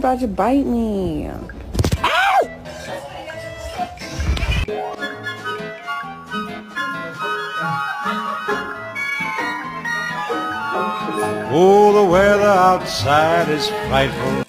about to bite me. Oh, the weather outside is frightful.